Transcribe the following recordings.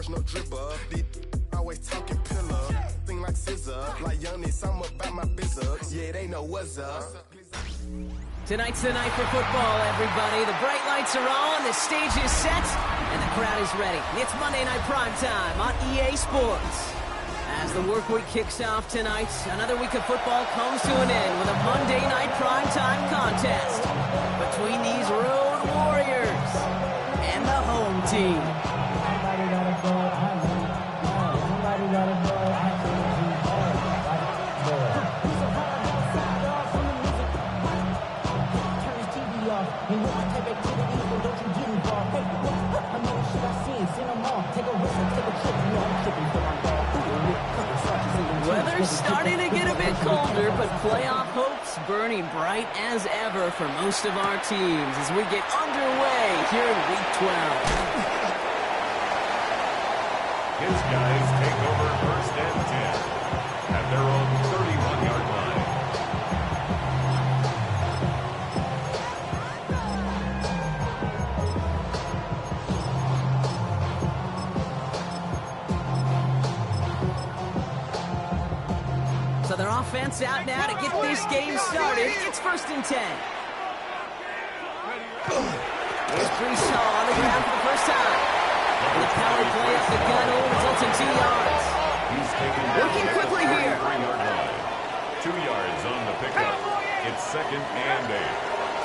rush, no dribble. These always talking pillar. Thing like scissor. Like youngin', I'm about my business. Yeah, they know what's up. Tonight's the night for football, everybody. The bright lights are on, the stage is set, and the crowd is ready. It's Monday Night Primetime on EA Sports. As the work week kicks off tonight, another week of football comes to an end with a Monday Night Primetime contest between these road warriors and the home team. Weather's starting to get a bit colder, but playoff hopes burning bright as ever for most of our teams as we get underway here in Week 12. His guys take over first and 10 at their own 31-yard line. So their offense out now to get this game started. It's first and 10. Here's Brees Hall on the ground for the first time. And the power play up the gun results in 2 yards. He's taking working quickly here. 3-yard line. 2 yards on the pickup. It's second and 8.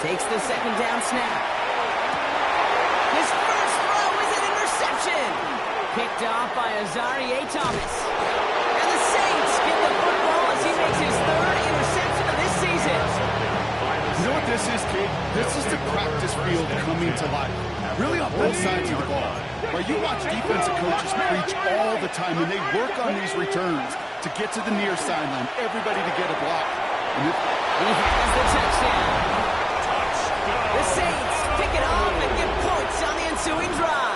Takes the second down snap. His first throw is an interception. Picked off by Azarie Thomas. And the Saints get the football as he makes his third interception of this season. You know what this is, kid? This is the practice field coming to life. Really on both sides of the ball. Where you watch defensive coaches preach all the time, and they work on these returns to get to the near sideline, everybody to get a block. He has the touchdown. The Saints pick it off and get points on the ensuing drive.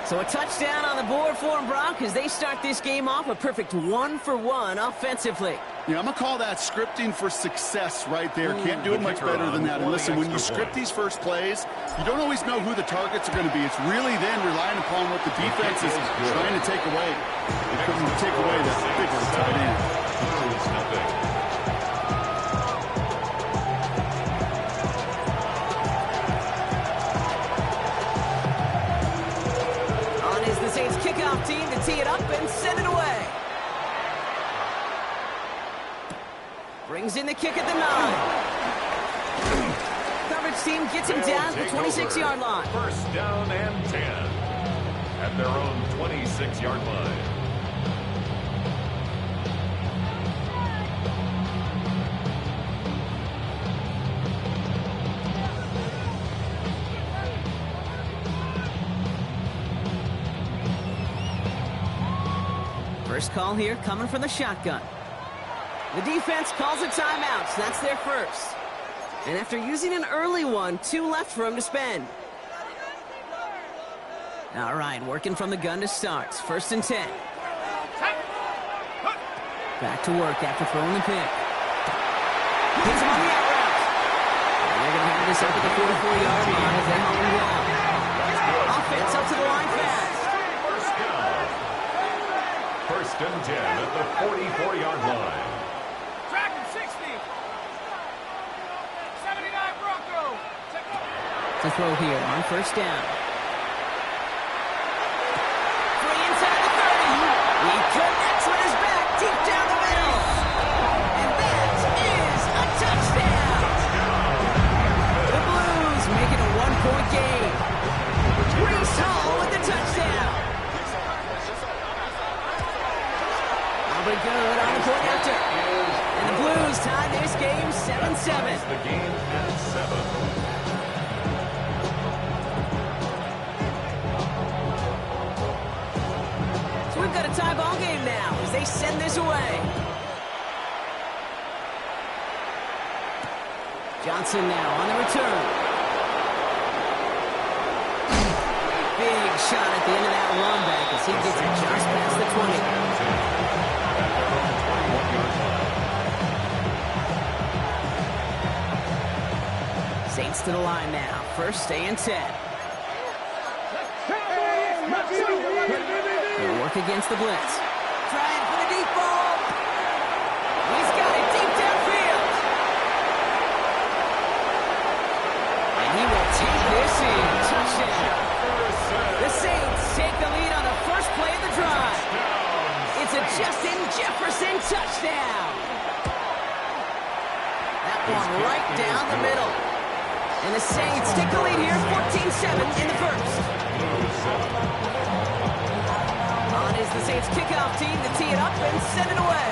So a touchdown on the board for them, Brock, as they start this game off a perfect 1-for-1 offensively. Yeah, I'm going to call that scripting for success right there. Can't do it much better than that. And listen, when you script these first plays, you don't always know who the targets are going to be. It's really then relying upon what the defense is trying to take away. They couldn't take away that big tight end. On is the Saints kickoff team to tee it up and send it away. Brings in the kick at the 9. Coverage team gets him down to the 26-yard line. First down and 10 at their own 26-yard line. First call here coming from the shotgun. The defense calls a timeout, so that's their first. And after using an early one, 2 left for him to spend. All right, working from the gun to start. First and 10. Back to work after throwing the pick. Hits him on the out route. And they're going to have this up at the 44-yard line as they hold him down. Offense up to the line fast. First and 10 at the 44-yard line. To throw here on first down. Free inside the 30. He connects with his back deep down the middle. And that is a touchdown. The Blues make it a 1-point game. Brees Hall with the touchdown. I'll be good on the point after. And the Blues tie this game 7-7. The game at 7. We've got a tie ball game now as they send this away. Johnson now on the return. Big shot at the end of that run back as he gets it just past the 20. Saints to the line now. First and 10. work against the blitz. Trying for the deep ball. He's got it deep downfield. And he will take this in. Touchdown. The Saints take the lead on the first play of the drive. It's a Justin Jefferson touchdown. That one right down the middle. And the Saints take the lead here, 14-7 in the first. On is the Saints kickoff team to tee it up and send it away.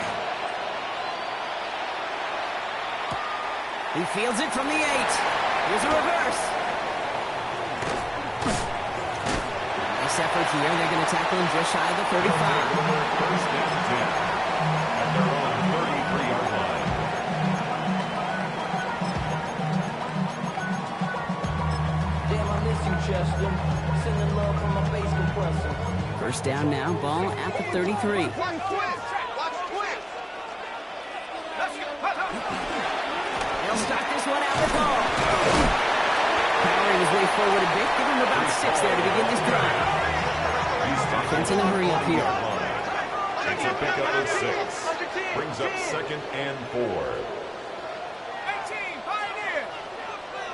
He fields it from the 8. Here's a reverse. Nice effort here. They're going to tackle him just shy of the 35. First and 10 at their own 33-yard line. Damn, I miss you, Chester. Sending love from my bass compressor. First down now, ball at the 33. They'll start this one out with ball. Powering his way forward a bit. Give him about 6 there to begin this drive. Offense in a hurry up here. It's a pickup of 6. Brings up 2nd and 4. 18, Pioneer.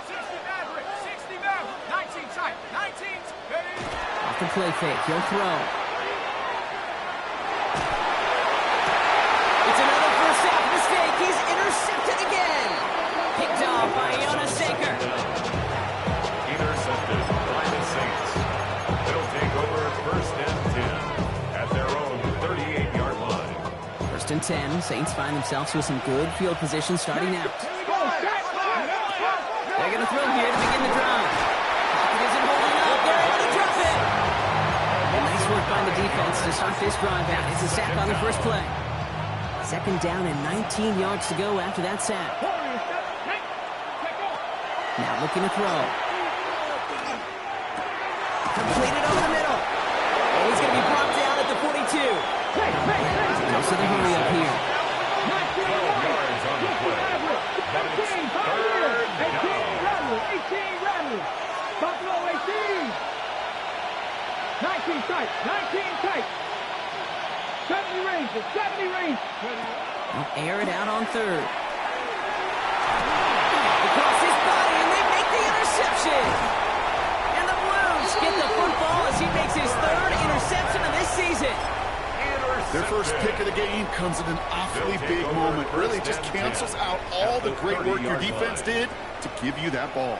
60 Maverick, 60 Maverick, 19 tight, 19's ready. Off the play fake, he'll throw. It's another first half mistake. He's intercepted again. Picked off by Jonas Saker. Intercepted by the Saints. They'll take over first and 10 at their own 38-yard line. First and 10, Saints find themselves with some good field position starting out. They're going to throw here to begin the drive. Pocket isn't holding up. They're able to drop it. Nice work by the defense to start this drive out. It's a sack on the first play. Second down and 19 yards to go after that sack. Now looking to throw. Completed over the middle. And he's going to be brought down at the 42. Goes to the hurry up here. 12 yards on the play. But it's third down. 18 Rattler. Buffalo 18. 19 tight, 19 tight. 70 range, 70 range. They'll air it out on third. Across his body, and they make the interception. And the Blues get the football as he makes his third interception of this season. Their first pick of the game comes at an awfully big moment. Really just cancels out all the great work your defense did to give you that ball.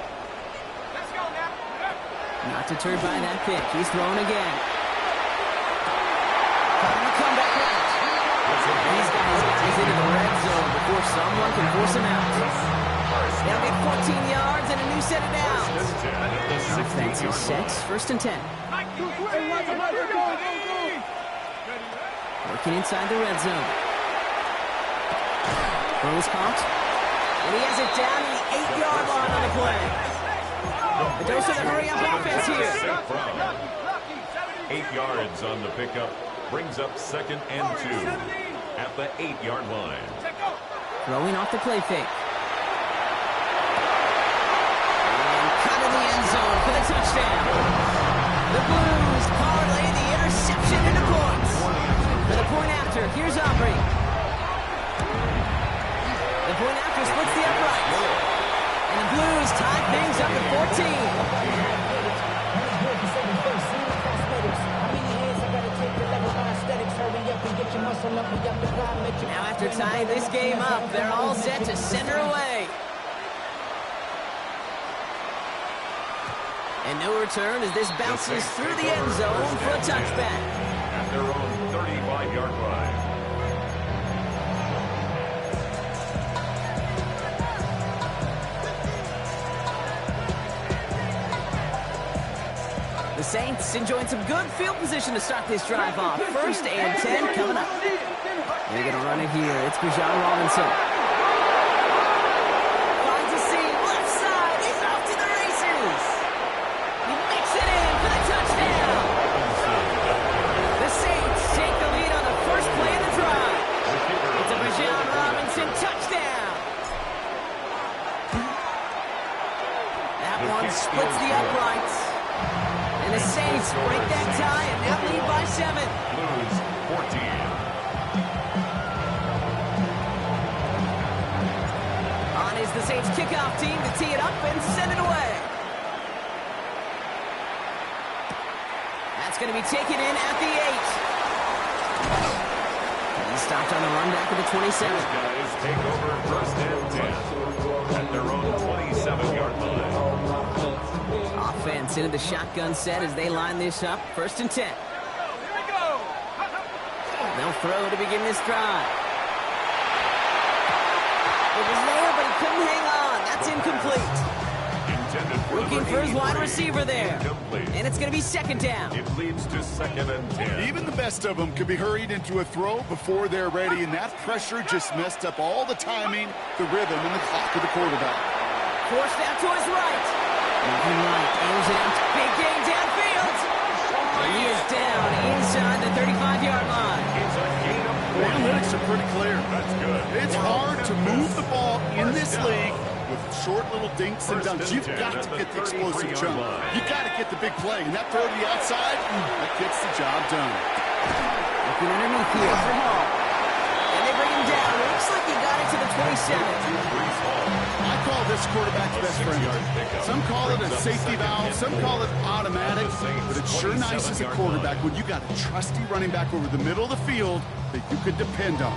Let's go now. Not deterred by that pick. He's throwing again. Trying to come back out. These guys into the red zone before someone can force him out. They'll get 14 yards and a new set of downs. Offense is set. First and 10. Working inside the red zone. Throws caught. And he has it down to the 8-yard line on the play. The dose of the hurry-up offense here. 8 yards on the pickup. Brings up 2nd and 2 at the 8-yard line. Throwing off the play fake. And cut in the end zone for the touchdown. The Blues parlay the interception into points. For the point after, here's Aubrey. The point after splits the uprights. And the Blues tie things up at 14. Now after tying this game up, they're all set to send her away. And no return as this bounces through the end zone for a touchback. At their own 35-yard line. The Saints enjoying some good field position to start this drive off. First and 10 coming up. They're going to run it here. It's Bijan Robinson. Finds a seam, left side. He's off to the races. He makes it in for the touchdown. The Saints take the lead on the first play of the drive. It's a Bijan Robinson touchdown. That one splits the uprights. And the Saints break that tie and now lead by 7. Blues 14. On is the Saints kickoff team to tee it up and send it away. That's going to be taken in at the 8. He stopped on the run back to the 27. These guys take over first and 10 at their own 27-yard line. Offense into the shotgun set as they line this up. First and 10. Here we go. They'll throw to begin this drive. It was there, but he couldn't hang on. That's incomplete. Looking for his wide receiver there. And it's going to be second down. It leads to second and 10. Even the best of them could be hurried into a throw before they're ready, and that pressure just messed up all the timing, the rhythm, and the clock of the quarterback. Forced out to his right. Moving right, aims it out. Big gain downfield. And he is down inside the 35-yard line. It's a gain of The analytics are pretty clear. That's good. It's hard to move the ball in this league with short little dinks and dunks. You've got to get the explosive jump. You've got to get the big play. And that throw to the outside, that gets the job done. Looking underneath here for Hall. And they bring him down. Looks like he got it to the 27. I call this quarterback's best friend. Some call it a safety valve. Some call it automatic. But it's sure nice as a quarterback when you got a trusty running back over the middle of the field that you could depend on.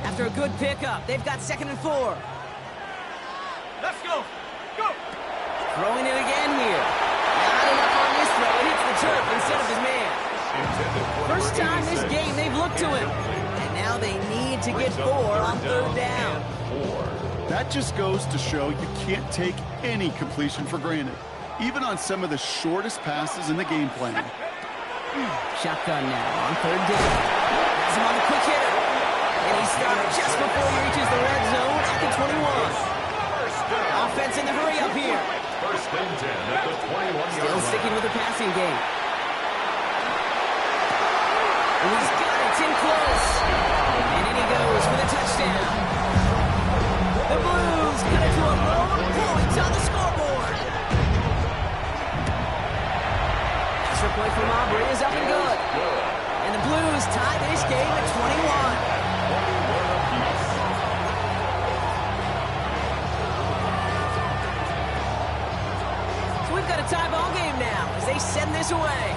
After a good pickup, they've got second and 4. Let's go. Go. Throwing it again here. Not enough on this throw. It hits the turf instead of his man. First time this game they've looked to him. And now they need to get 4 on third down. That just goes to show you can't take any completion for granted, even on some of the shortest passes in the game plan. Shotgun now on third down. Has him on the quick hitter. And he stopped just before he reaches the red zone at the 21. Offense in the hurry up here. First and 10 at the 21-yard Still line. sticking with the passing game. And he's got it. It's in close. And in he goes for the touchdown. The Blues cut it to a row of points on the scoreboard. Extra point from Aubrey is up and good. And the Blues tie this game at 21. So we've got a tie ball game now as they send this away.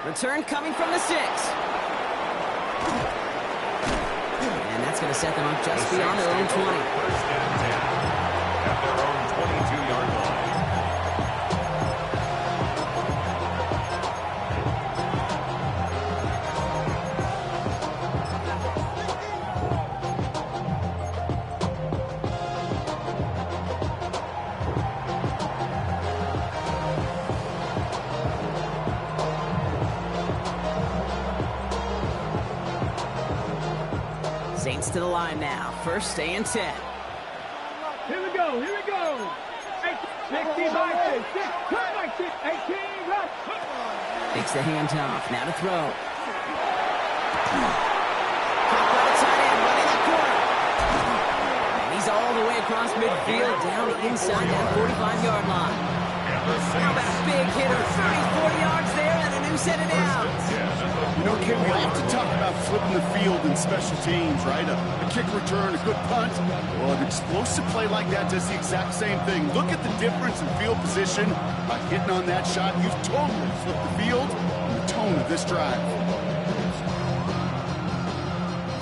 Return coming from the 6. And that's going to set them up just beyond their own 20. First and 10 at their own 22-yard line. Saints to the line now. First and 10. Here we go. Here we go. 16 by 6. 18 left. Takes the handoff. Now to throw. Caught by the tight end, running that corner. And he's all the way across midfield, down inside that 45-yard line. How about a big hitter, 30, 40 yards there, and a new set of downs. You know, Ken, we often talk about flipping the field in special teams, right? A kick return, a good punt. Well, an explosive play like that does the exact same thing. Look at the difference in field position. By hitting on that shot, you've totally flipped the field and the tone of this drive.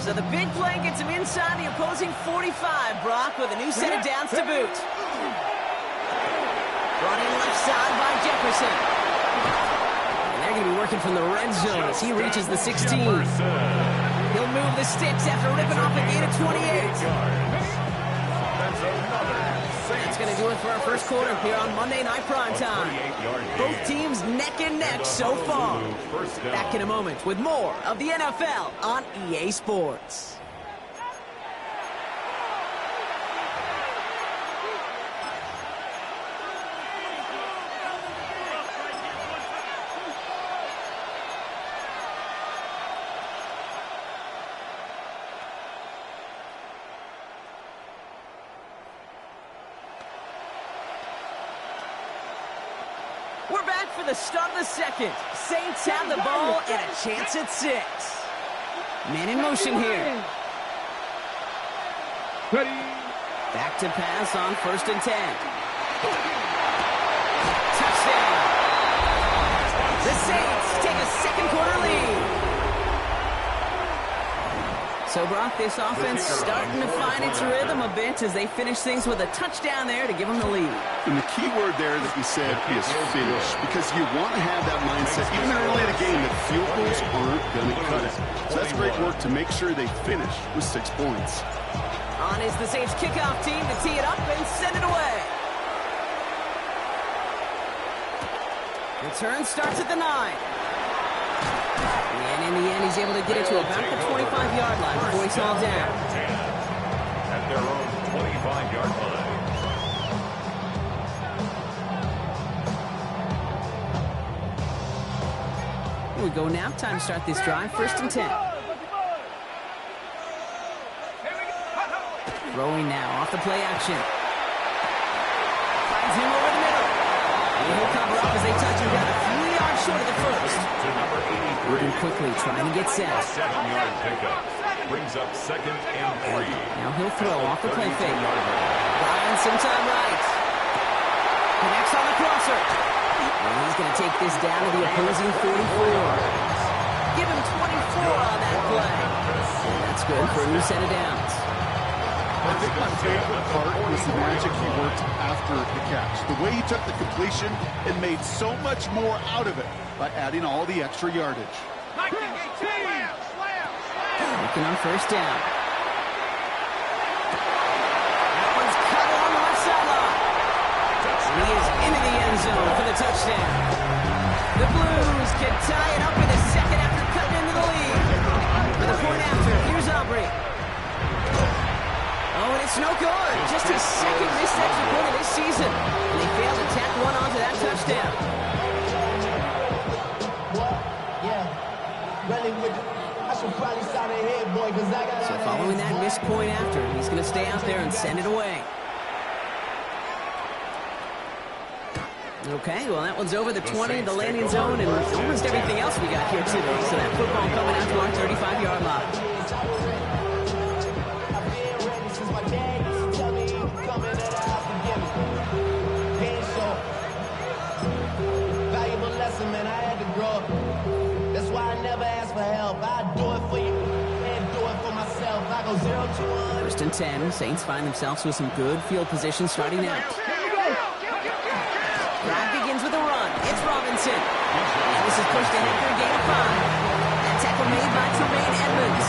So the big play gets him inside the opposing 45, Brock, with a new set of downs to boot. Brought in left side by Jefferson. And they're going to be working from the red zone as he reaches the 16. He'll move the sticks after ripping off a gain of 28. That's going to do it for our first quarter here on Monday Night Primetime. Both teams neck and neck so far. Back in a moment with more of the NFL on EA Sports. we're back for the start of the second. Saints have the ball and a chance at 6. Man in motion here. Ready. Back to pass on 1st and 10. Touchdown. The Saints take a second quarter lead. So, Brock, this offense starting to find its rhythm a bit as they finish things with a touchdown there to give them the lead. And the key word there that you said is finish, because you want to have that mindset even early in the game that field goals aren't going to cut it. So that's great work to make sure they finish with 6 points. On is the Saints kickoff team to tee it up and send it away. Return starts at the 9. And in the end, he's able to get it to about the 25-yard line before he's hauled down. At their own 25-yard line. Here we go now. Time to start this drive. 1st and 10. Throwing now off the play action. Finds him over the middle. And he'll cover up as they touch him down a few yards short of the 1st. Moving quickly, trying to get set. 7-yard pickup. Brings up 2nd and 3. Now he'll throw off the play fake. Ryan sometime right. Connects on the crosser. And he's going to take this down to the opposing 44. Give him 24 on that play. And that's good for a new set of downs. I think my favorite part was the magic he worked after the catch. The way he took the completion and made so much more out of it by adding all the extra yardage. Looking on 1st down. That one's cut along the left sideline. And he is into the end zone for the touchdown. The Blues can tie it up in a second after cutting into the lead. For the point after, here's Aubrey. Oh, and it's no good. Just his second missed extra point of this season. And they failed to tack one onto that touchdown. So following that missed point after, he's going to stay out there and send it away. Okay, well, that one's over the 20, the landing zone, and almost everything else we got here today. So that football coming out to our 35-yard line. Man, I had to grow up. That's why I never ask for help. I do it for you and do it for myself. I go 0 to 1. 1st and 10. Saints find themselves with some good field position starting out. Drive begins with a run. It's Robinson. And this is pushed ahead for a gain of 5. That tackle made by Tremaine Edmonds.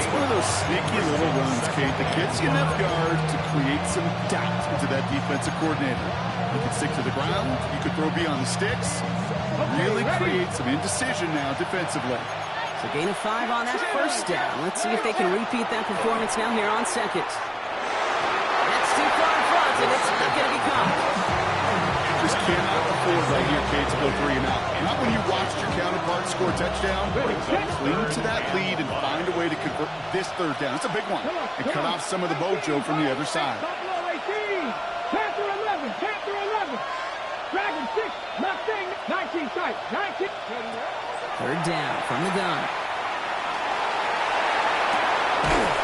It's one of those sneaky little runs, Kate, that gets you enough yards to create some doubt into that defensive coordinator. You can stick to the ground. You could throw beyond the sticks. Really create some indecision now defensively. So gain of 5 on that 1st down. Let's see if they can repeat that performance now here on 2nd. That's too far in front, and it's not going to be caught. Just cannot afford right here, Kate, to go 3 and out. Not when you watched your counterpart score a touchdown. Cling to that lead and find a way to convert this 3rd down. It's a big one. And cut off some of the mojo from the other side. Panther 11, Panther 11. Dragon 6, Mustang 19 sight, 19. 3rd down from the gun.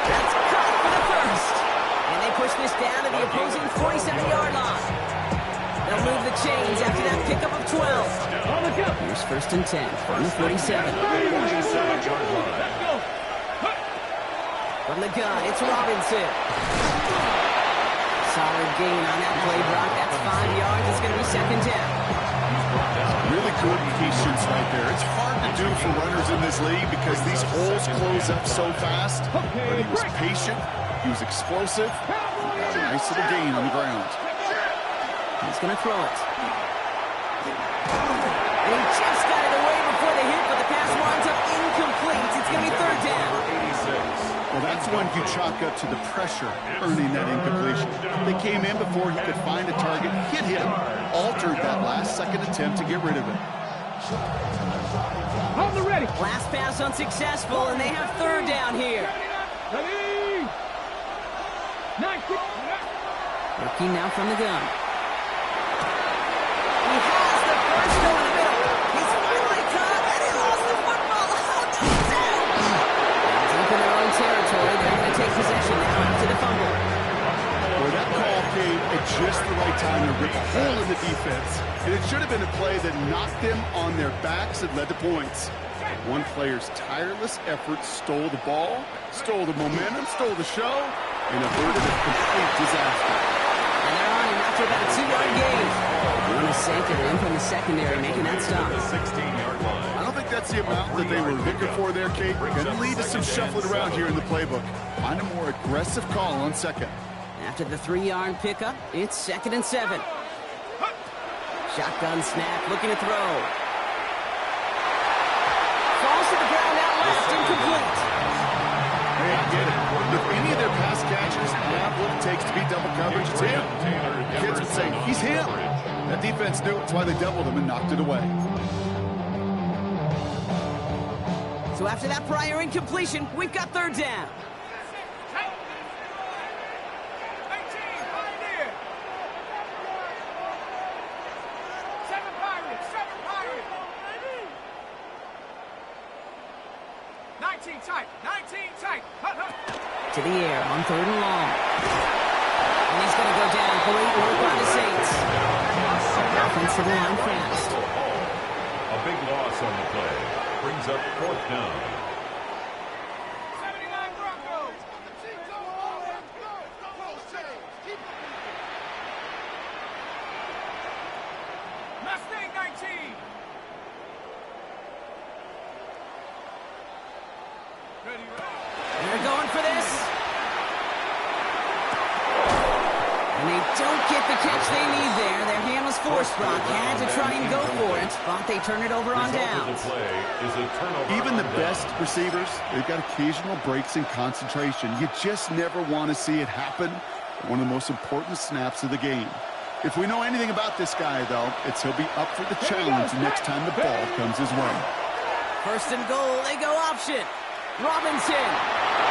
That's caught for the 1st. And they push this down to the opposing 47-yard line. They'll move the chains after that pickup of 12. Here's 1st and 10 from the 47. From the gun, it's Robinson. Solid gain on that play, Brock. That's 5 yards. It's going to be 2nd down. Really good patience right there. It's hard to do for runners in this league because these holes close up so fast. But he was patient. He was explosive. He got a nice little gain on the ground. He's going to throw it. And he just got it away before the hit, but the pass winds up incomplete. It's going to be 3rd down. Well, that's when you chalk up to the pressure earning that incompletion. They came in before he could find a target, hit him, altered that last-second attempt to get rid of it. On the ready. Last pass unsuccessful, and they have 3rd down here. Ready. 19. Looking now from the gun. has the first over the middle. He's finally caught, and he lost the football. Oh, no, down! Deep in their own territory, they're going to take possession now after the fumble. Well, that call came at just the right time to rip a hole in the defense. And it should have been a play that knocked them on their backs and led to points. One player's tireless effort stole the ball, stole the momentum, stole the show, and averted a complete disaster. And they're on him after about a 2-yard gain. Doing a safe and in from the secondary, making that stop. The 16-yard line. I don't think that's the amount that they were looking for there, Kate. Going to lead to some shuffling around here in the playbook. Find a more aggressive call on second. After the 3-yard pickup, it's 2nd and 7. Shotgun snap, looking to throw. Falls to the ground out left, incomplete. Hey, I get it. If any of their pass catchers have what it takes to beat double coverage, it's him. Kids would say, he's him. That defense knew it. That's why they doubled him and knocked it away. So after that prior incompletion, we've got 3rd down. To the air on 3rd and long. And he's going to go down. Great work by the Saints. Offensive line fast. A big loss on the play. Brings up 4th down. 79 Broncos. Mustang 19. They're going for this. And they don't get the catch they need there. Their hand was forced, Brock. Had to try and go for it, but they turn it over on downs. Even the best receivers, they've got occasional breaks in concentration. You just never want to see it happen. One of the most important snaps of the game. If we know anything about this guy, though, it's he'll be up for the challenge next time the ball comes his way. 1st and goal, they go option. Robinson,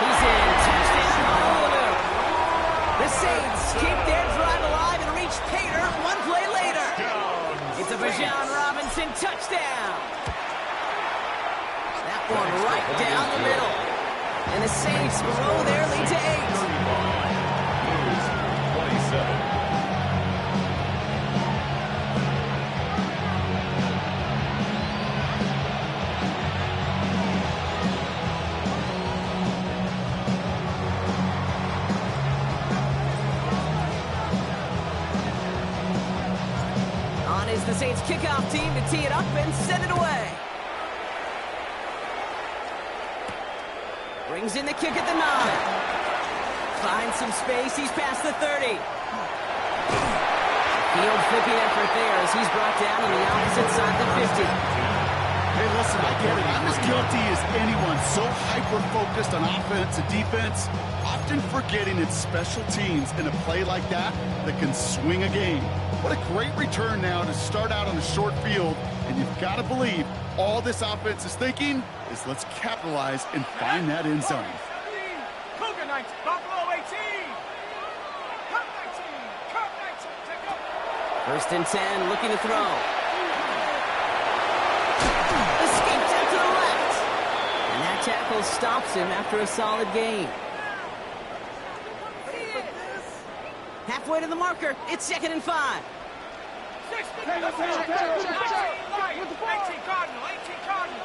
he's in. Touchdown, Honolulu. The Saints keep their drive alive and reach Pater 1 play later. It's a Bijan Robinson touchdown. That one right down the middle. And the Saints grow their lead to 8. 27. Is the Saints kickoff team to tee it up and send it away. Brings in the kick at the 9. Finds some space. He's past the 30. Field flipping effort there as he's brought down on the opposite side of the 50. Hey, listen, I get it. I'm as guilty as anyone. So hyper-focused on offense and defense, often forgetting it's special teams in a play like that can swing a game. What a great return now to start out on a short field, and you've got to believe all this offense is thinking is let's capitalize and find that end zone. Cougar 19, Buffalo 18. Cup 19, Cup 19, take up. 1st and 10, looking to throw. Escapes out to the left. And that tackle stops him after a solid gain. Halfway to the marker, it's 2nd and 5. 18 Cardinal, 18 Cardinal.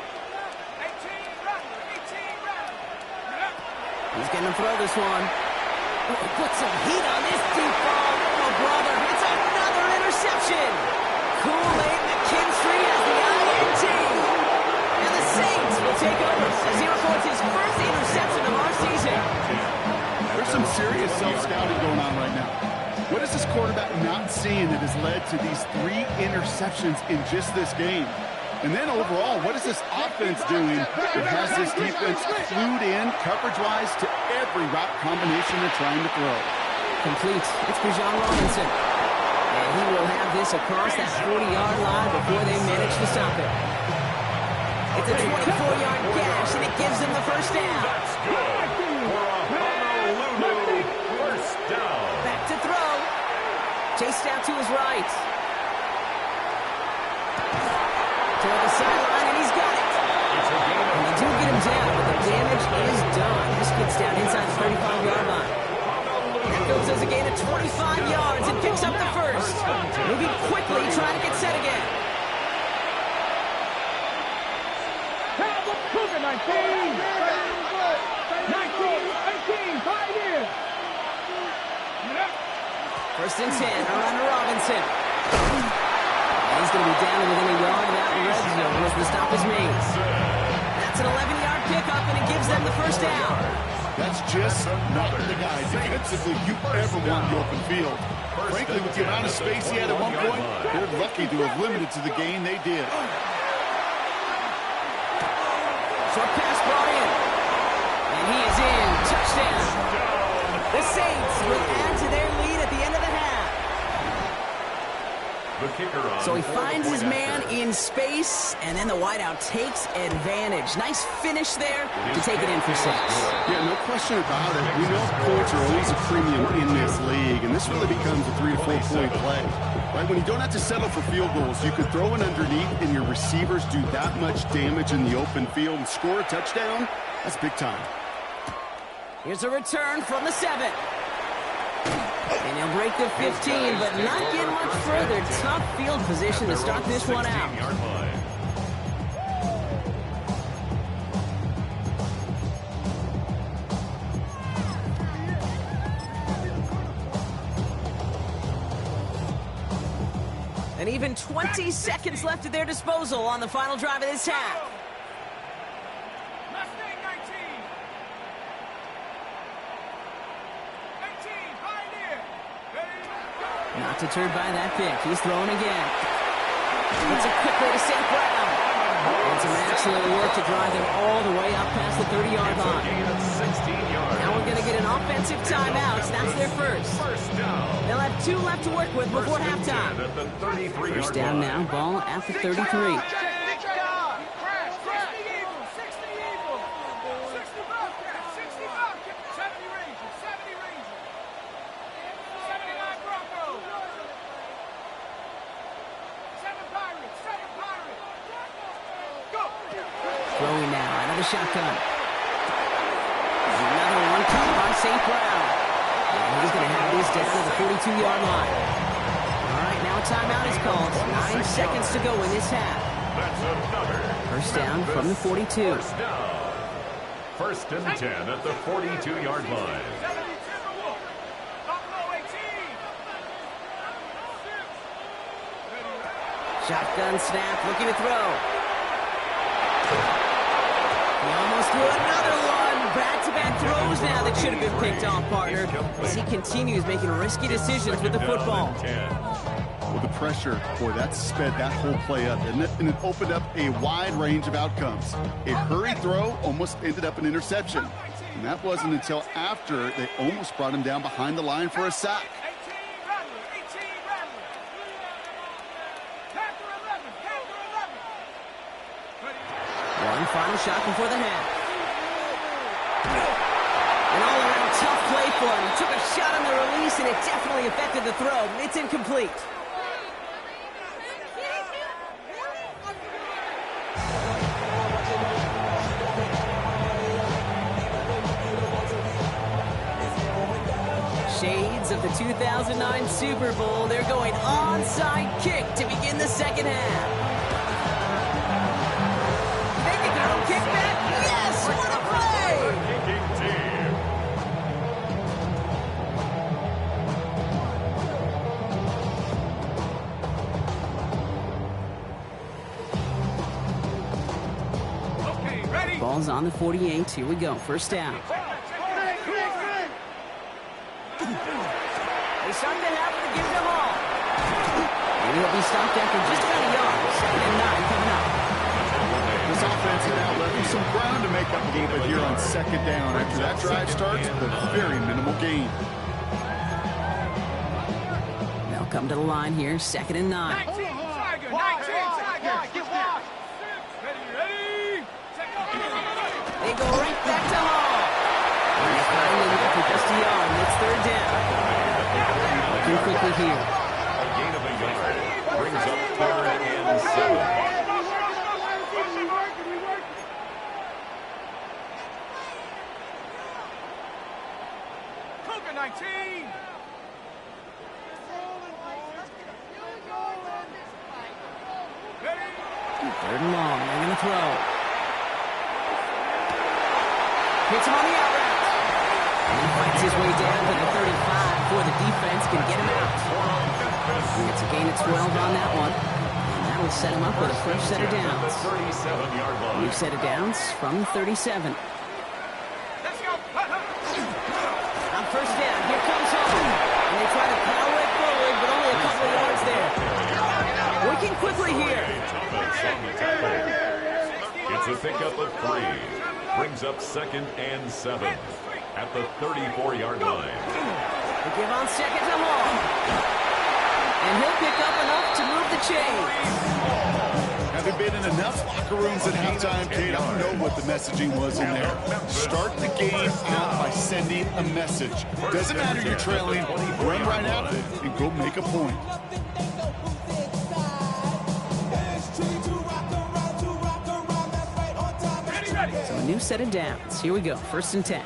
18 Rattler. He's going to throw this one. Oh, he put some heat on this deep ball. Oh, brother, it's another interception. Kool-Aid McKinstry has the INT. And the Saints will take over as he records his first interception of our season. There's some serious self-scouting going on right now. What is this quarterback not seeing that has led to these 3 interceptions in just this game? And then overall, what is this offense doing that has this defense clued in coverage-wise to every route combination they're trying to throw? Complete. It's Bijan Robinson. And he will have this across that 40-yard line before they manage to stop it. It's a 24-yard gash, and it gives them the first down. That's good for a Honolulu first down. Back to throw. Chased out to his right. Toward the sideline, and he's got it. And they do get him down, but the damage is done. This gets down inside the 35-yard line. Echoes does a gain of 25 yards and picks up the first. Moving quickly, trying to get set again. Cougar 19. 18, Pioneer. First and 10, around to Robinson. And he's going to be down within a yard of that red zone as the stop is made. That's an 11-yard pickup, and it gives them the first down. That's just not the guy defensively you ever want in the open field. Frankly, with the amount of space he had at one point, they're lucky to have limited to the gain they did. Short pass brought in. And he is in. Touchdown. The Saints will add to their lead at the end of the half. So he finds his man in space, and then the wideout takes advantage. Nice finish there to take it in for 6. Yeah, no question about it. We know points are always a premium in this league, and this really becomes a 3 to 4 point play. Right? When you don't have to settle for field goals, you could throw it underneath, and your receivers do that much damage in the open field and score a touchdown. That's big time. Here's a return from the 7. And he'll break the 15, but not get much further. Tough field position to start this one out. And even 20 seconds left at their disposal on the final drive of this half. Not deterred by that pick. He's throwing again. It's a quick way to St. Brown. And some excellent work to drive them all the way up past the 30-yard line. Now we're going to get an offensive timeout. That's their first. They'll have 2 left to work with before halftime. First down now. Ball at the 33. Throwing now out of the shotgun. Another one caught by St. Brown. And he's going to have this down to the 42-yard line. All right, now a timeout is called. 9 seconds to go in this half. First down from the 42. First and 10 at the 42-yard line. Shotgun snap, looking to throw. He almost threw another one. Back-to-back throws now that should have been picked off, partner, as he continues making risky decisions with the football. Well, the pressure, boy, that sped that whole play up, didn't it? And it opened up a wide range of outcomes. A hurried throw almost ended up an interception. And that wasn't until after they almost brought him down behind the line for a sack. One final shot before the half. An all-around tough play for him. He took a shot on the release, and it definitely affected the throw. It's incomplete. Shades of the 2009 Super Bowl. They're going onside kick to begin the second half. Kick back. Yes, what a play! Okay, ready? Ball's on the 48. Here we go. First down. They started the half with a give to Hall. And he'll be stopped after just about a yard. 2nd and 9 coming up. This offense is now left some ground to make up a little bit here on 2nd down. After that drive starts with a very minimal gain. They'll come to the line here, 2nd and 9. 19, Tiger, 19, Tiger. Get wide. Ready. They go right back to Hall. And they finally get for just a yard, and it's 3rd down. Looking quickly here. A gain of a yard brings up 3rd and 7. Second 19. Third and long. They're going to throw. Hits him on the out route. And he fights his way down to the 35 before the defense can get him out. He gets a gain of 12 on that one. And that will set him up with a fresh set of downs. 37-yard line. New set of downs from 37. Let's go. On first down, here comes home. And they try to power it forward, but only a couple of yards there. Working quickly here. It's a pickup of 3. Brings up 2nd and 7 at the 34-yard line. They give on second to Hall. And he'll pick up enough to move the chains. Having been in enough locker rooms at halftime, Kate, I don't know what the messaging was in there. Start the game out by sending a message. Doesn't matter you're trailing, run right out and go make a point. So a new set of downs. Here we go. First and 10.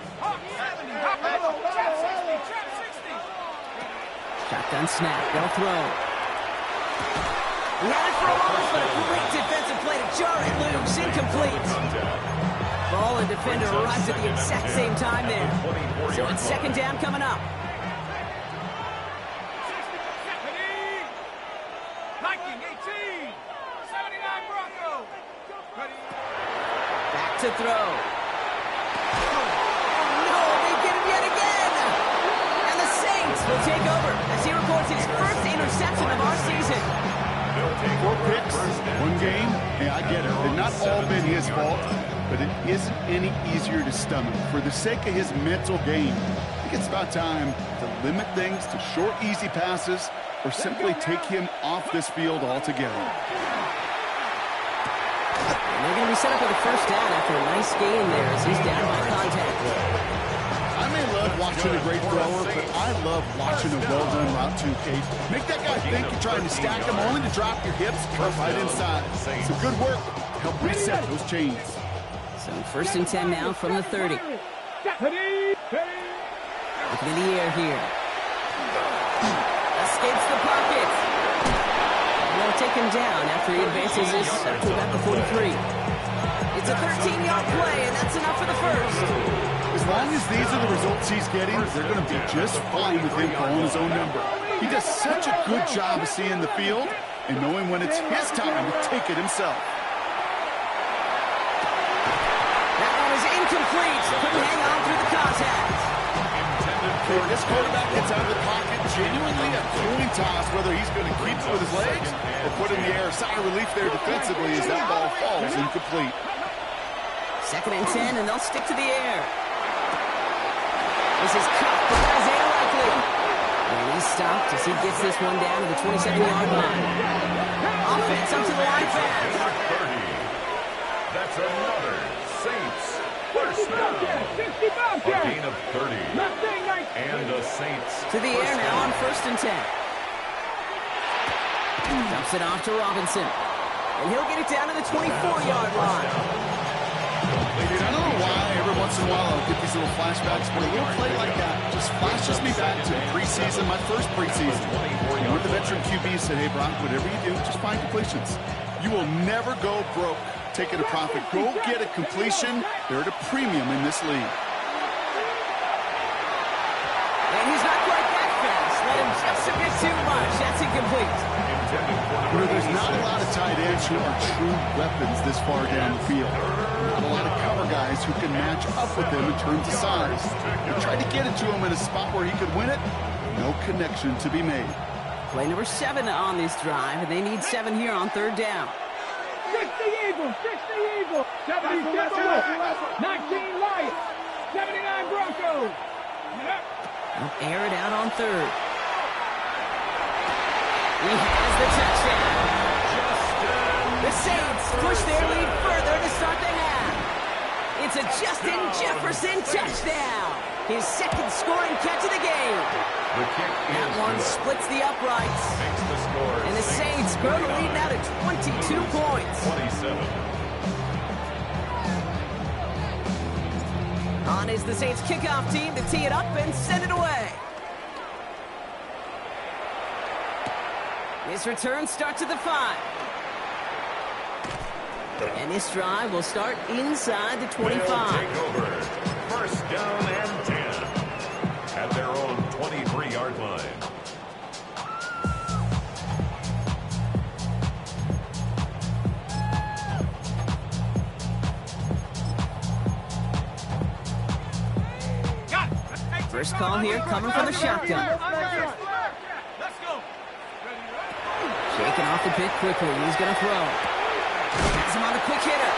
Shotgun snap. They'll throw. He had it for a moment, but a great defensive play to jar it loose. Incomplete. Ball and defender arrives at the exact same time there. So it's second down coming up. 19, 18, 79 Broncos. Back to throw. No, they get him yet again. And the Saints will take over as he records his first interception of our season. 4 picks, 1 game. Hey, I get it. They've not all been his fault, but it isn't any easier to stomach. For the sake of his mental game, I think it's about time to limit things to short, easy passes or simply take him off this field altogether. And they're going to be set up with a first down after a nice gain there as he's down by contact. I may love watching a great thrower, but I love watching a well-done route too, Kate. Make that guy think you're trying to stack him only to drop your hips right inside. Some good work to help reset those chains. So first and 10 now from the 30. Looking in the air here. Escapes the pocket. And they'll take him down after he advances this up to about the 43. It's a 13-yard play, and that's enough for the first. As long as these are the results he's getting, they're going to be just fine with him calling his own number. He does such a good job of seeing the field and knowing when it's his time to take it himself. That one is incomplete. Couldn't hang on through the contact. This quarterback gets out of the pocket genuinely a coin toss whether he's going to keep it with his legs or put in the air. Sigh of relief there defensively as that ball falls incomplete. Second and 10, and they'll stick to the air. This is caught by Isaiah Likely. And he's stopped as he gets this one down to the 27-yard line. Offense up to the line pass. That's another Saints first down. A gain of 30. And the Saints To the air now on first and 10. Dumps it off to Robinson. And he'll get it down to the 24-yard line. Dude, I don't know why every once in a while I'll get these little flashbacks, but a little play like that just flashes me back to the preseason, my first preseason. And one of the veteran QBs said, hey, Brock, whatever you do, just find completions. You will never go broke taking a profit. Go get a completion. They're at a premium in this league. And he's not quite that fast. Let him just a bit too much. That's incomplete. You know, there's not a lot of tight ends who are true weapons this far down the field. Not a lot of cover guys who can match up with them in terms of size. They tried to get it to him in a spot where he could win it. No connection to be made. Play number 7 on this drive, and they need 7 here on third down. 60 Eagles, 60 Eagles, 77, 19 Lions, 79 Broncos. They'll air it out on third. He has the touchdown. The Saints push their lead further to start the half. It's a Justin Jefferson touchdown. His second scoring catch of the game. The kick That one splits the uprights. makes the score. And the Saints grow the lead now to 22 points. 27. On is the Saints kickoff team to tee it up and send it away. This return starts at the 5. And this drive will start inside the 25. They'll take over. First down and 10 at their own 23-yard line. First call here coming from the shotgun. Shaking off the pick quickly. He's going to throw. Has him on the quick hitter.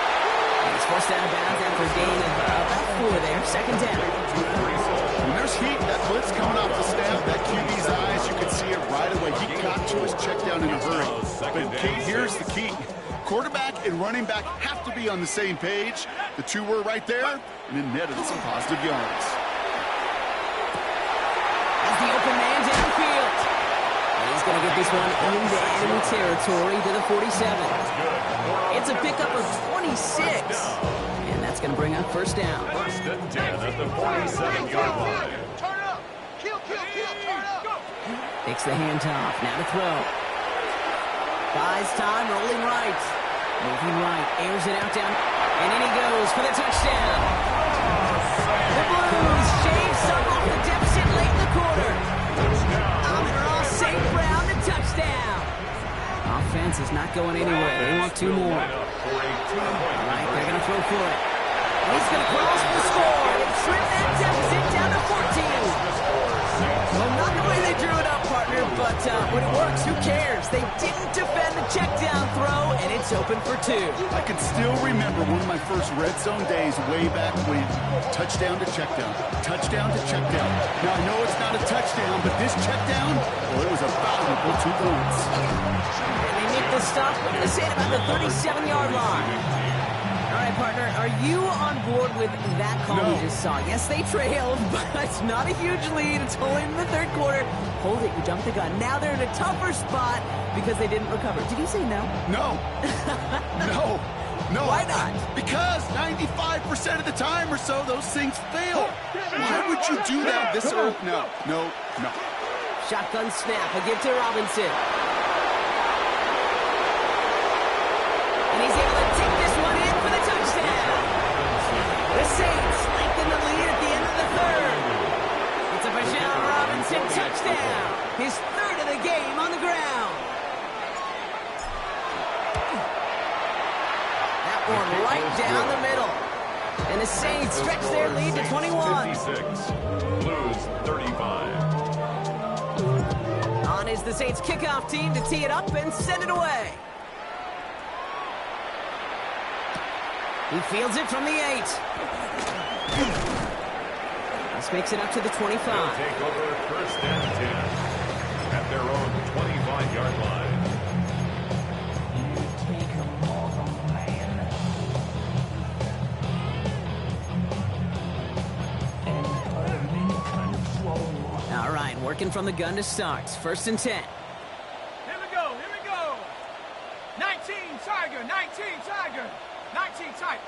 He's forced out of bounds after a gain of about 4 there. Second down. When there's heat, that blitz coming off the snap, that QB's eyes, you can see it right away. He got to his check down in a hurry. But Kate, here's the key. Quarterback and running back have to be on the same page. The two were right there, and it netted some positive yards. As the open man downfield. He's going to get this one into enemy territory to the 47. It's a pickup of 26. And that's going to bring up first down. First and 10 at the 47-yard line. Turn up. Kill, turn up. Takes the handoff. Now to throw. Buys time, rolling right. Moving right. Airs it out down. And in he goes for the touchdown. The Blues shave some off the deficit late in the quarter. Amener St. Brown to touchdown. Offense is not going anywhere. They want 2 more. Right, they're going to throw for it. And he's going to cross for the score. They trim that deficit down to 14. Well, not the way they drew it up, partner, but when it works, who cares? They didn't defend the check down throw, and it's open for 2. I can still remember one of my first red zone days way back when. Touchdown to check down. Touchdown to check down. Now, I know it's not a touchdown, but this check down, well, it was a valuable 2 points. And they make the stop, we're going to say it about the 37-yard line. All right, partner, are you on board with that call we just saw? Yes, they trailed, but it's not a huge lead. It's only in the 3rd quarter. Hold it, you jumped the gun. Now they're in a tougher spot because they didn't recover. Did you say no? No. No. Why not? Because 95% of the time or so, those things fail. Why would you do that this early? No. Shotgun snap, a give to Robinson. And he's able to take this one in for the touchdown. The Saints lengthen the lead at the end of the 3rd. It's a Bijan Robinson touchdown. His 3rd of the game on the ground. That one right down the middle. And the Saints stretch their lead to 21. 56. Blues 35. On is the Saints kickoff team to tee it up and send it away. He fields it from the 8. This makes it up to the 25. They'll take over first and 10 at their own 25-yard line. All right, working from the gun to start. First and 10. Here we go. 19 Tiger. 19 tight.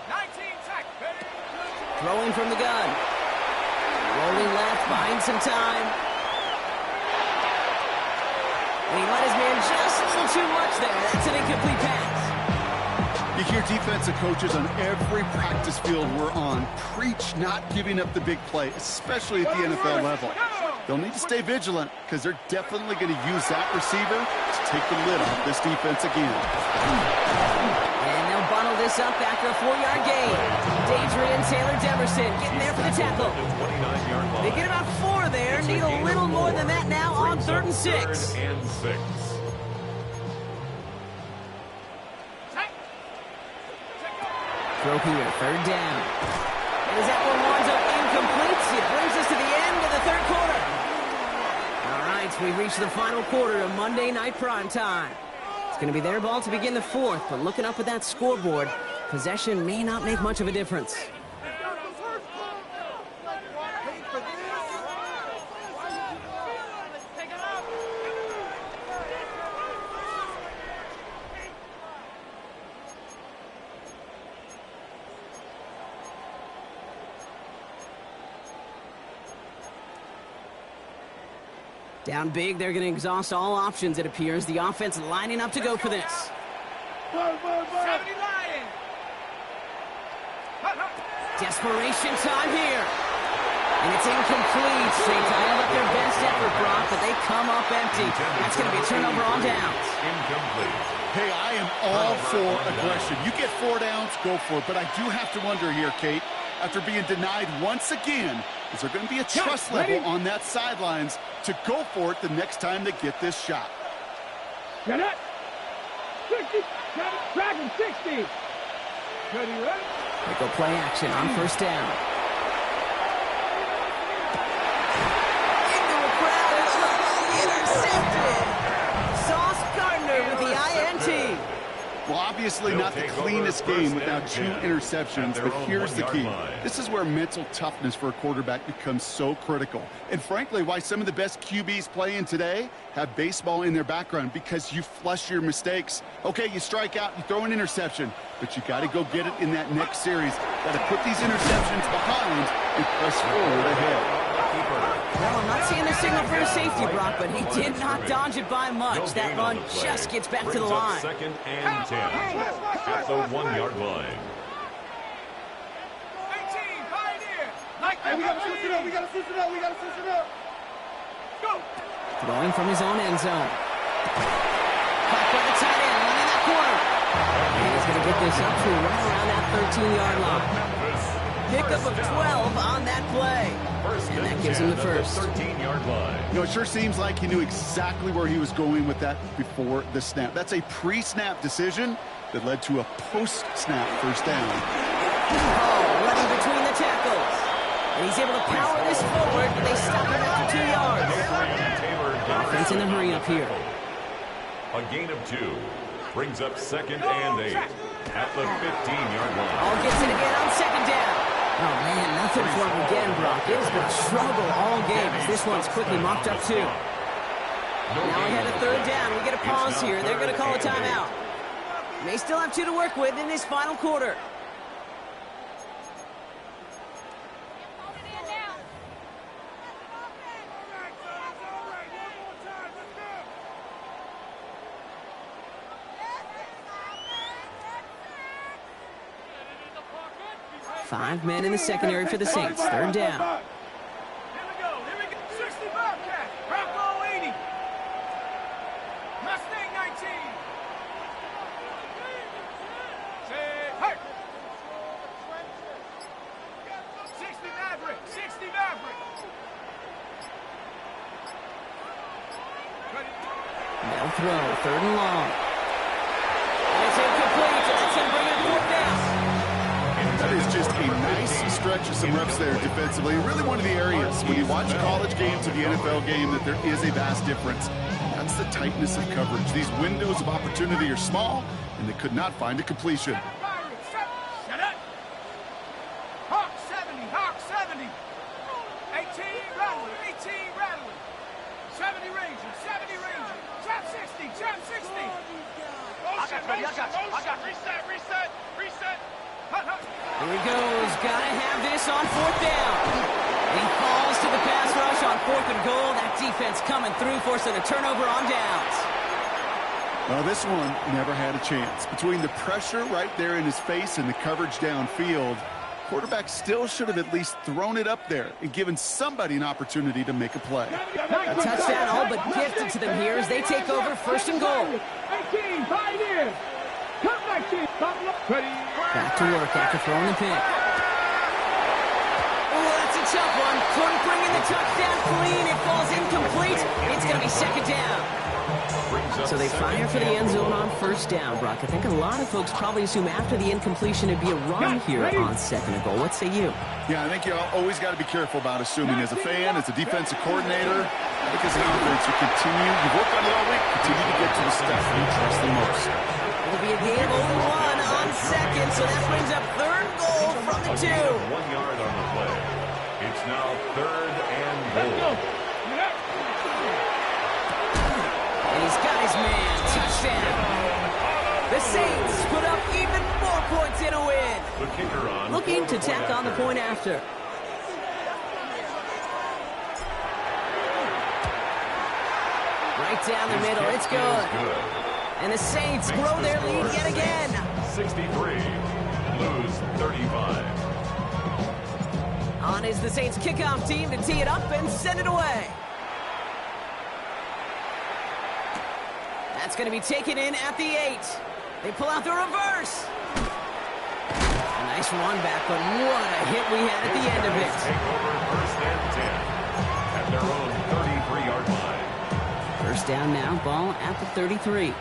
Throwing from the gun. Rolling left, buying some time. And he let his man just a little too much there. That's an incomplete pass. You hear defensive coaches on every practice field we're on preach not giving up the big play, especially at the NFL level. They'll need to stay vigilant because they're definitely going to use that receiver to take the lid off this defense again. And they'll bundle this up after a 4-yard gain. Dadrian Taylor Demerson getting there for the tackle. They get about 4 there. Need a little more than that now on 3rd and 6. Throw here, 3rd down. And as that one winds up incomplete, it brings us to the end of the 3rd quarter. All right, we reach the final quarter of Monday Night Prime Time. It's going to be their ball to begin the 4th, but looking up at that scoreboard, possession may not make much of a difference. Down big, they're going to exhaust all options, it appears. The offense lining up to go for this. 70 Lions. Desperation time here. And it's incomplete. They dialed up their best effort, Brock, but they come up empty. That's going to be a turnover on downs. Incomplete. Hey, I am all for aggression. You get 4 downs, go for it. But I do have to wonder here, Kate, after being denied once again, is there going to be a trust level on that sidelines to go for it the next time they get this shot? Get it. 60. Dragon 60. Ready, ready? They go play action on first down. Into a crowd. Intercepted. Sauce Gardner with the INT. Well, obviously not the cleanest game without 2 interceptions, but here's the key. This is where mental toughness for a quarterback becomes so critical. And frankly, why some of the best QBs playing today have baseball in their background, because you flush your mistakes. Okay, you strike out, you throw an interception, but you got to go get it in that next series. Got to put these interceptions behind and press forward ahead. Well, I'm not seeing the signal for a safety, Brock, but he did not dodge it by much. That run just gets back to the line. Second and 10 at the 1-yard line. 18, Pioneer. Hey, we got to switch it up. We got to switch it up. We got to switch it up. Go. Throwing from his own end zone. Caught by the tight end, one in that corner. And he's going to get this up to right around that 13-yard line. Pickup of 12 on that play. And that gives him the first. 13-yard line. You know, it sure seems like he knew exactly where he was going with that before the snap. That's a pre-snap decision that led to a post-snap first down. Oh, running between the tackles. And he's able to power this forward, but they stop him after 2 yards. Offense in the hurry up here. A gain of 2 brings up second and 8 at the 15-yard line. All gets it again on second down. Oh, man, nothing for him again, Brock. It has been a struggle all game as this one's quickly mocked up, too. Now we had a third down. We get a pause here. They're going to call a timeout. They still have 2 to work with in this final quarter. Five men in the secondary for the Saints. Third down. Here we go. 60 Bobcat. Bronco 80. Mustang 19. Say, hey. 60 Maverick. 60 Maverick. They'll throw. Third and long. And it's incomplete. That's him bringing up fourth down. That is just a nice stretch of some reps there defensively. Really one of the areas when you watch college game to the NFL game that there is a vast difference. That's the tightness of coverage. These windows of opportunity are small, and they could not find a completion. Shut up. Hawk 70. Hawk 70. 18 Rattler. 18 Rattler. 70 Ranger. 70 Ranger. Trap 60. Trap 60. I got reset. Reset. Reset. Here he goes. Gotta have this on fourth down. He falls to the pass rush on 4th and goal. That defense coming through, forcing a turnover on downs. Well, this one never had a chance. Between the pressure right there in his face and the coverage downfield, quarterback still should have at least thrown it up there and given somebody an opportunity to make a play. A touchdown all but gifted to them here as they take over 1st and goal. 18 Pioneer. Come back, kid. Back to work after throwing the pick. Oh, that's a tough one. Couldn't bring in the touchdown clean. It falls incomplete. It's going to be second down. So they fire for the end zone on first down, Brock. I think a lot of folks probably assume after the incompletion it'd be a run here on 2nd and goal. What say you? Yeah, I think you always got to be careful about assuming as a fan, as a defensive coordinator. I think as an offense, you've worked on it all week, continue to get to the stuff you trust the most. It'll be a gain of only 1 on 2nd, so that brings up 3rd goal from the 2. 1 yard on the play. It's now 3rd and goal. And he's got his man. Touchdown. The Saints put up even more points in a win. The kicker on. Looking to tack on the point after. Right down the middle. It's good. And the Saints grow their lead yet again. 63. Lose 35. On is the Saints kickoff team to tee it up and send it away. That's going to be taken in at the 8. They pull out the reverse. A nice run back, but what a hit we had at the end of it. Take over first and 10 at their own 33-yard line. First down now, ball at the 33.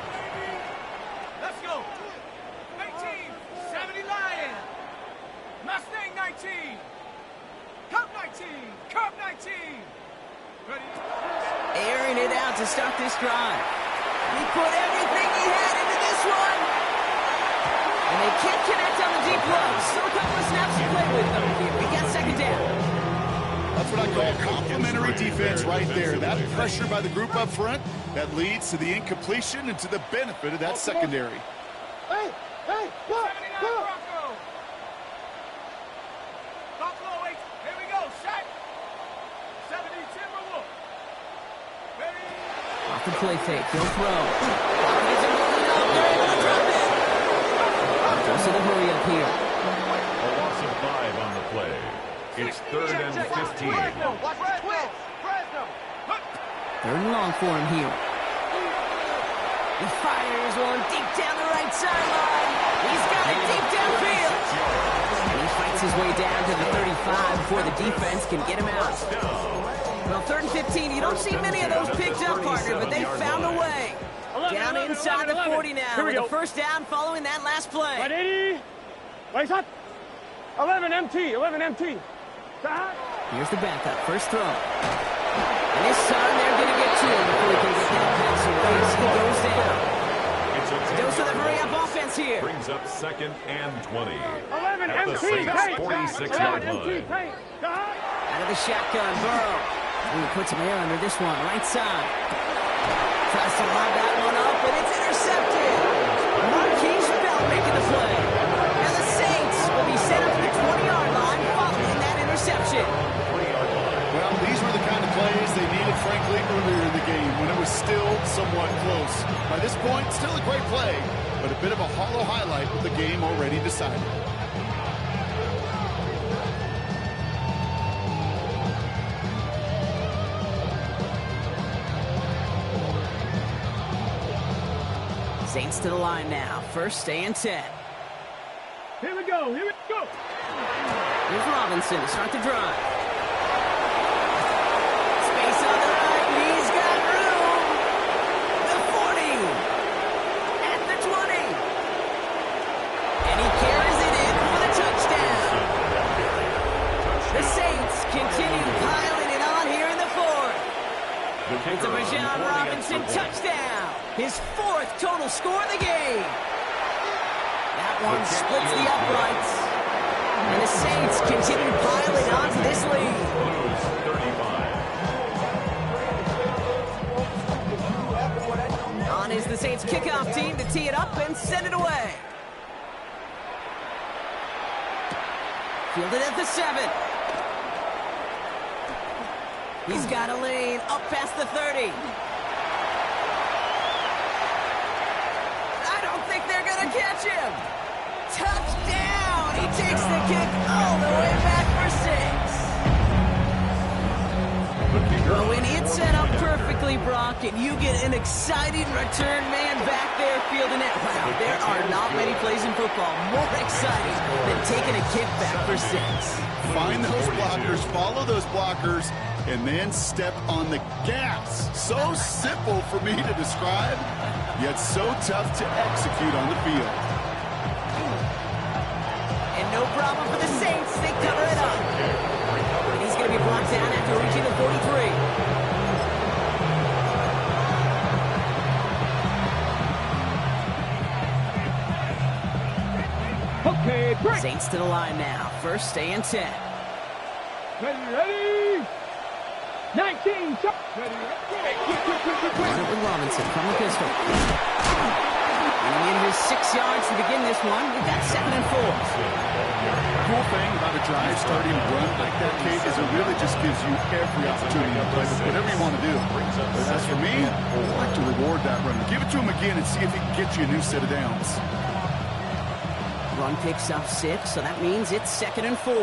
Let's go. 19, 70 Lion. Mustang 19. Cup 19. Cup 19. Ready? Airing it out to start this drive. He put everything he had into this one. And they can't connect on the deep low. Still a couple of snaps to play with, though. Here we got second down. That's what I call complementary defense right there. That pressure by the group up front, that leads to the incompletion and to the benefit of that secondary. Hey, hey, go, go. Buffalo 8. Here we go. Set. 70 Timberwolves. Ready? Off the play fake, he'll throw. He's able to drop it. Goes to the hurry up here. A loss of 5 on the play. It's 3rd and 15. Third and long for him here. He fires one deep down the right sideline. He's got it deep downfield. And he fights his way down to the 35 before the defense can get him out. Well, 3rd and 15, you don't see many of those picked up, partner, but they found a way. Down inside the 40 now with the first down following that last play. Ready? Wait up. 11 MT, 11 MT. Here's the backup, first throw. And this time they're going to get to him before he can get that pass away. He goes down. Goes to the hurry-up offense here. Brings up 2nd and 20. 11 At the MT, Saints' 46-yard line. Out of the shotgun, Burrow. Ooh, puts him there under this one, right side. Tries to line that one up, but it's intercepted. Marquise Bell making the play. And the Saints will be sent up to the 20-yard line following that interception. Well, these were the kind of plays they needed, frankly, earlier in the game when it was still somewhat close. By this point, still a great play, but a bit of a hollow highlight with the game already decided. Saints to the line now. First and 10. Here we go, here we go. Here's Robinson to start the drive. Space on the right. He's got room. The 40. At the 20. And he carries it in for the touchdown. The Saints continue piling it on here in the 4th. It's a Bijan Robinson touchdown. His 4th total score of the game. That one splits the uprights. And the Saints continue piling onto this lead. On is the Saints kickoff team to tee it up and send it away. Fielded at the 7. He's got a lane up past the 30. I don't think they're going to catch him. Touchdown! He takes the kick all the way back for 6. Well, when it's set up perfectly, Brock, and you get an exciting return man back there fielding it, wow, there are not many plays in football more exciting than taking a kick back for 6. Find those blockers, follow those blockers, and then step on the gas. So simple for me to describe, yet so tough to execute on the field. And no problem for the Saints. They cover it up. And he's going to be brought down after reaching the 43. Okay, break. Saints to the line now. First and 10. Ready? 19, shot. Ready? Run it with Robinson from the pistol. Running in his 6 yards to begin this one. We've got 2nd and 4. The cool thing about a drive starting run like part, Kate, is it really just gives you every opportunity to play with whatever you want to do. But as for me, I like to reward that runner. Give it to him again and see if he can get you a new set of downs. Run picks up 6, so that means it's 2nd and 4.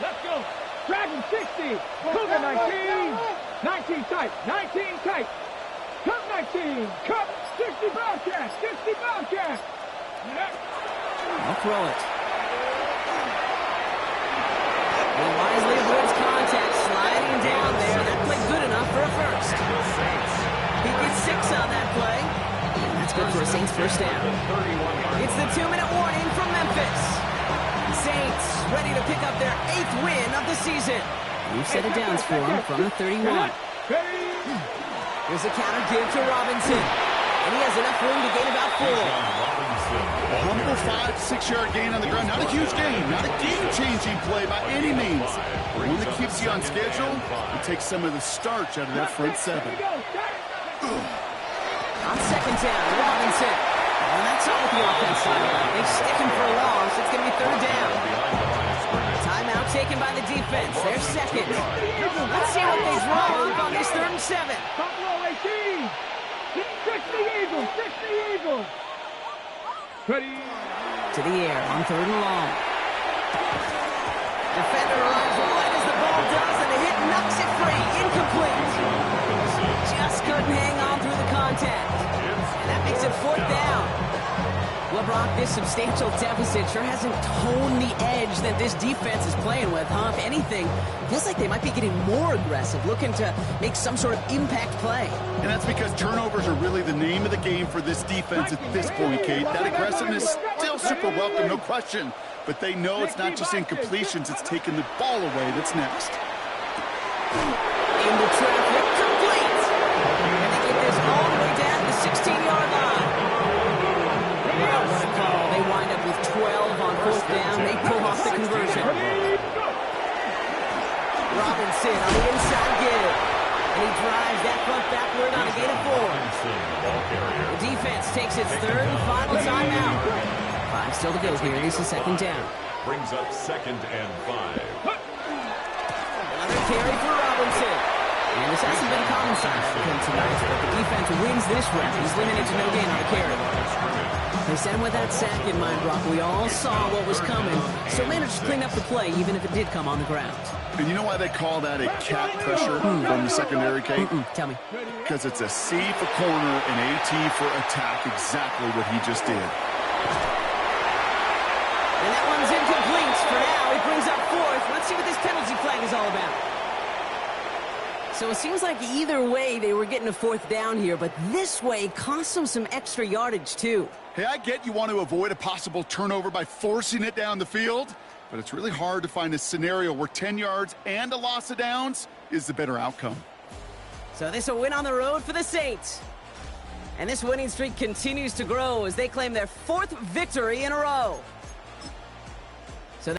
Let's go. Dragon 60. Cougar 19. 19 tight. 19 tight. Cup 19. Cup 60 Bobcat. 60 Bobcat. I'll throw it. And wisely avoids contact, sliding down there. That played good enough for a first. He gets 6 on that play. That's good for a Saints first down. It's the 2-minute warning from Memphis. Saints ready to pick up their 8th win of the season. We've set it down for him from the 31. Here's a counter give to Robinson. And he has enough room to gain about 4. A humble 5-6-yard gain on the ground. Not a huge gain, not a game-changing play by any means. But one that keeps you on schedule and takes some of the starch out of that front 7. On 2nd down, Robinson. And that's all with the offense sideline. They stick him for a loss. It's going to be 3rd down. Timeout taken by the defense. They're 2nd. Let's see what they draw up on this 3rd and 7. Buffalo 18. 60 Eagles. 60 Eagles. Ready. To the air on 3rd and long. Defender arrives right as the ball does, and the hit knocks it free. Incomplete. Just couldn't hang on through the contact. And that makes it 4th down. Well, Brock, this substantial deficit sure hasn't toned the edge that this defense is playing with, huh? If anything, feels like they might be getting more aggressive, looking to make some sort of impact play. And that's because turnovers are really the name of the game for this defense at this point, Kate. That aggressiveness still super welcome, no question. But they know it's not just incompletions, it's taking the ball away that's next. Into traffic, complete. And they get this all the way down to the 16-yard line. What a call. They wind up with 12 on 4th down. They pull off the conversion. Robinson on the inside give. And he drives that front backward on a gain of 4. The defense takes its 3rd and final timeout. 5 still to go here. It is the 2nd down. Brings up 2nd and 5. Another carry for Robinson. And this hasn't been a common sight for him tonight, but the defense wins this round. He's limited to no gain on a carry. They sent him with that sack in mind, Brock. We all saw what was coming, so managed to clean up the play, even if it did come on the ground. And you know why they call that a cat pressure from the secondary, Kate? Tell me. Because it's a C for corner and AT for attack, exactly what he just did. And that one's incomplete for now. He brings up 4th. Let's see what this penalty flag is all about. So it seems like either way they were getting a 4th down here, but this way cost them some extra yardage too. Hey, I get you want to avoid a possible turnover by forcing it down the field, but it's really hard to find a scenario where 10 yards and a loss of downs is the better outcome. So this a win on the road for the Saints. And this winning streak continues to grow as they claim their 4th victory in a row.